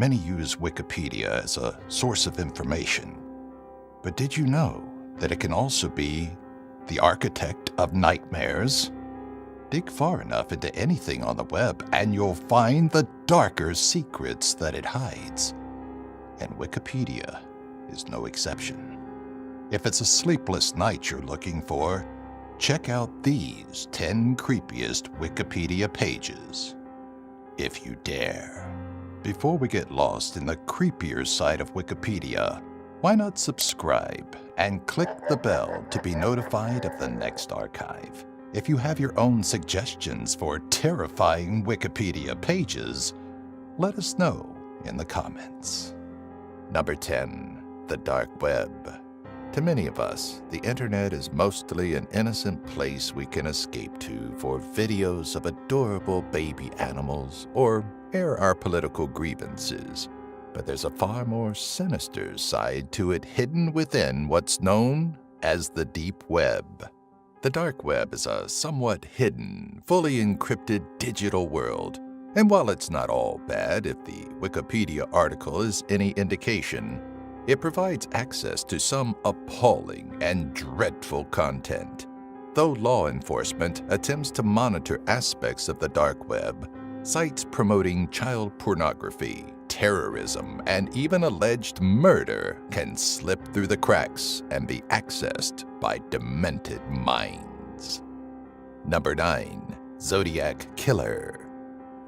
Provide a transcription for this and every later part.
Many use Wikipedia as a source of information. But did you know that it can also be the architect of nightmares? Dig far enough into anything on the web and you'll find the darker secrets that it hides. And Wikipedia is no exception. If it's a sleepless night you're looking for, check out these 10 creepiest Wikipedia pages, if you dare. Before we get lost in the creepier side of Wikipedia, why not subscribe and click the bell to be notified of the next archive? If you have your own suggestions for terrifying Wikipedia pages, let us know in the comments. Number 10. The Dark Web. To many of us, the internet is mostly an innocent place we can escape to for videos of adorable baby animals or air our political grievances. But there's a far more sinister side to it hidden within what's known as the deep web. The dark web is a somewhat hidden, fully encrypted digital world. And while it's not all bad if the Wikipedia article is any indication, it provides access to some appalling and dreadful content. Though law enforcement attempts to monitor aspects of the dark web, sites promoting child pornography, terrorism, and even alleged murder can slip through the cracks and be accessed by demented minds. Number 9. Zodiac Killer.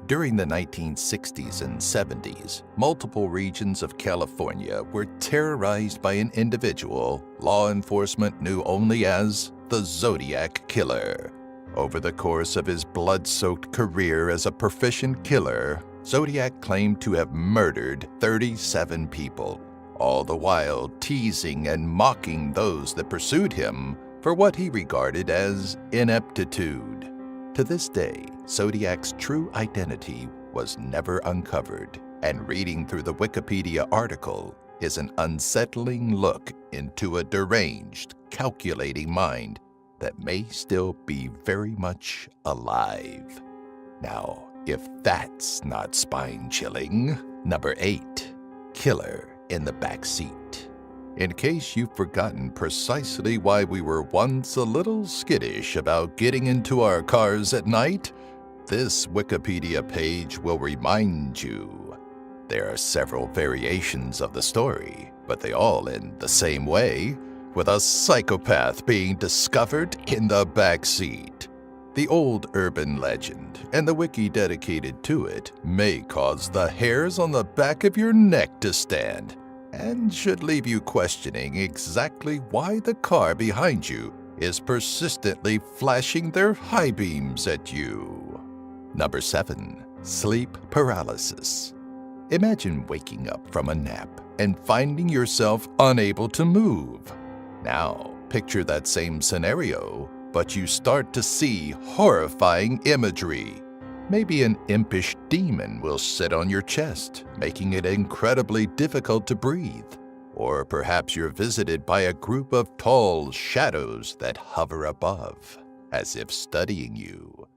During the 1960s and 70s, multiple regions of California were terrorized by an individual law enforcement knew only as the Zodiac Killer. Over the course of his blood-soaked career as a proficient killer, Zodiac claimed to have murdered 37 people, all the while teasing and mocking those that pursued him for what he regarded as ineptitude. To this day, Zodiac's true identity was never uncovered, and reading through the Wikipedia article is an unsettling look into a deranged, calculating mind that may still be very much alive. Now, if that's not spine-chilling. Number 8. Killer in the Backseat. In case you've forgotten precisely why we were once a little skittish about getting into our cars at night, this Wikipedia page will remind you. There are several variations of the story, but they all end the same way, with a psychopath being discovered in the backseat. The old urban legend, and the wiki dedicated to it, may cause the hairs on the back of your neck to stand, and should leave you questioning exactly why the car behind you is persistently flashing their high beams at you. Number 7. Sleep paralysis. Imagine waking up from a nap and finding yourself unable to move. Now, picture that same scenario, but you start to see horrifying imagery. Maybe an impish demon will sit on your chest, making it incredibly difficult to breathe. Or perhaps you're visited by a group of tall shadows that hover above, as if studying you.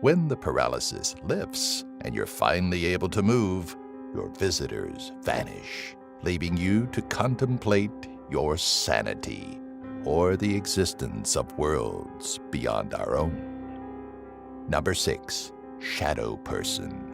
When the paralysis lifts and you're finally able to move, your visitors vanish, leaving you to contemplate your sanity or the existence of worlds beyond our own. Number 6. Shadow person.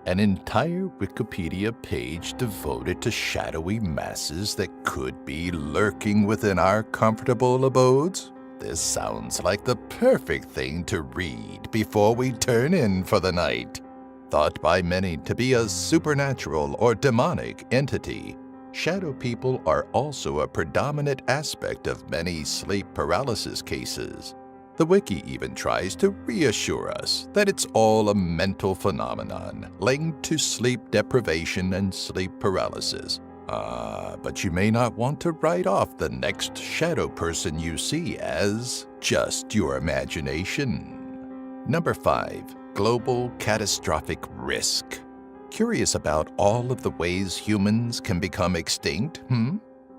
An entire Wikipedia page devoted to shadowy masses that could be lurking within our comfortable abodes? This sounds like the perfect thing to read before we turn in for the night. Thought by many to be a supernatural or demonic entity, shadow people are also a predominant aspect of many sleep paralysis cases. The wiki even tries to reassure us that it's all a mental phenomenon linked to sleep deprivation and sleep paralysis. But you may not want to write off the next shadow person you see as just your imagination. Number 5. Global catastrophic risk. Curious about all of the ways humans can become extinct,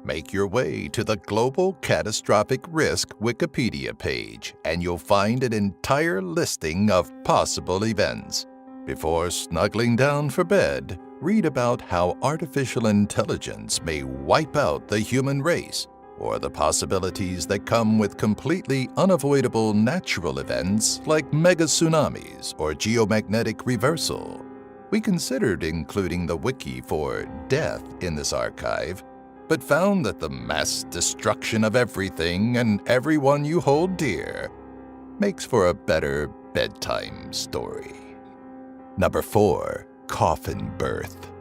Make your way to the Global Catastrophic Risk Wikipedia page, and you'll find an entire listing of possible events. Before snuggling down for bed, read about how artificial intelligence may wipe out the human race, or the possibilities that come with completely unavoidable natural events like mega tsunamis or geomagnetic reversal. We considered including the wiki for death in this archive, but found that the mass destruction of everything and everyone you hold dear makes for a better bedtime story. Number 4. Coffin Birth.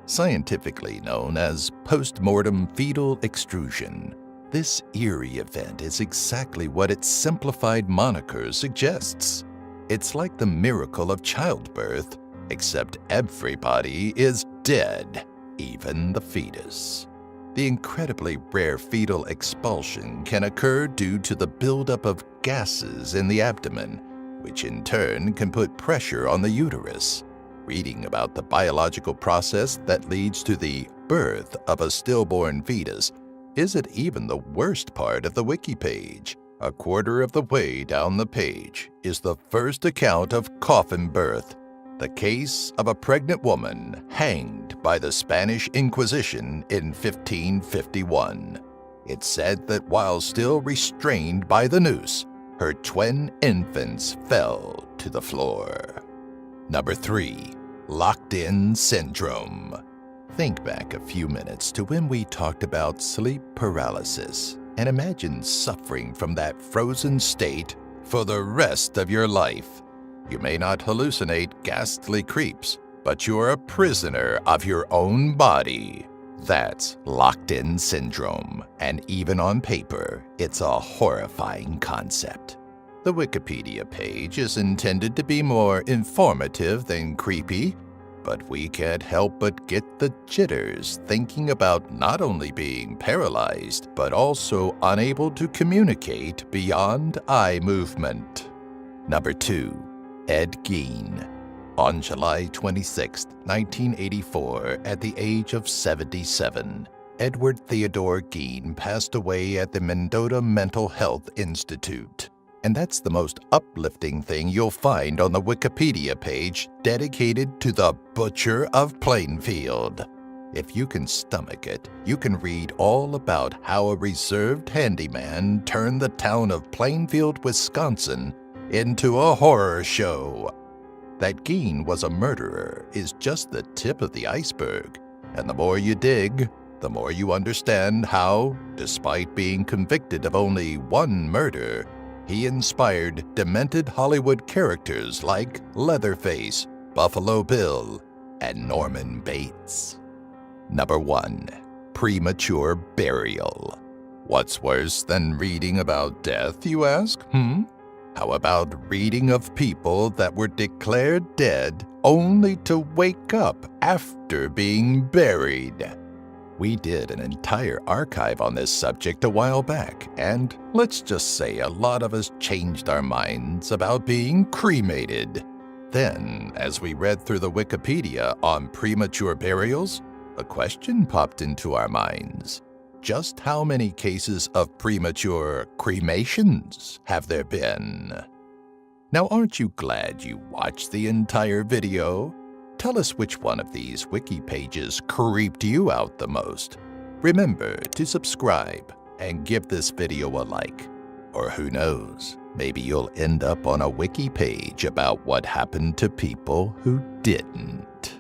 Scientifically known as postmortem fetal extrusion, this eerie event is exactly what its simplified moniker suggests. It's like the miracle of childbirth, except everybody is dead, even the fetus. The incredibly rare fetal expulsion can occur due to the buildup of gases in the abdomen, which in turn can put pressure on the uterus. Reading about the biological process that leads to the birth of a stillborn fetus isn't even the worst part of the wiki page. A quarter of the way down the page is the first account of Coffin Birth, the case of a pregnant woman hanged by the Spanish Inquisition in 1551. It's said that while still restrained by the noose, her twin infants fell to the floor. Number 3. Locked-in syndrome. Think back a few minutes to when we talked about sleep paralysis and imagine suffering from that frozen state for the rest of your life. You may not hallucinate ghastly creeps, but you're a prisoner of your own body. That's locked-in syndrome, and even on paper, it's a horrifying concept. The Wikipedia page is intended to be more informative than creepy, but we can't help but get the jitters thinking about not only being paralyzed, but also unable to communicate beyond eye movement. Number 2. Ed Gein. On July 26, 1984, at the age of 77, Edward Theodore Gein passed away at the Mendota Mental Health Institute. And that's the most uplifting thing you'll find on the Wikipedia page dedicated to the Butcher of Plainfield. If you can stomach it, you can read all about how a reserved handyman turned the town of Plainfield, Wisconsin, into a horror show. That Gein was a murderer is just the tip of the iceberg, and the more you dig, the more you understand how, despite being convicted of only one murder, he inspired demented Hollywood characters like Leatherface, Buffalo Bill, and Norman Bates. Number 1. Premature Burial. What's worse than reading about death, you ask? How about reading of people that were declared dead only to wake up after being buried? We did an entire archive on this subject a while back, and let's just say a lot of us changed our minds about being cremated. Then, as we read through the Wikipedia on premature burials, a question popped into our minds. Just how many cases of premature cremations have there been? Now, aren't you glad you watched the entire video? Tell us which one of these wiki pages creeped you out the most. Remember to subscribe and give this video a like. Or who knows, maybe you'll end up on a wiki page about what happened to people who didn't.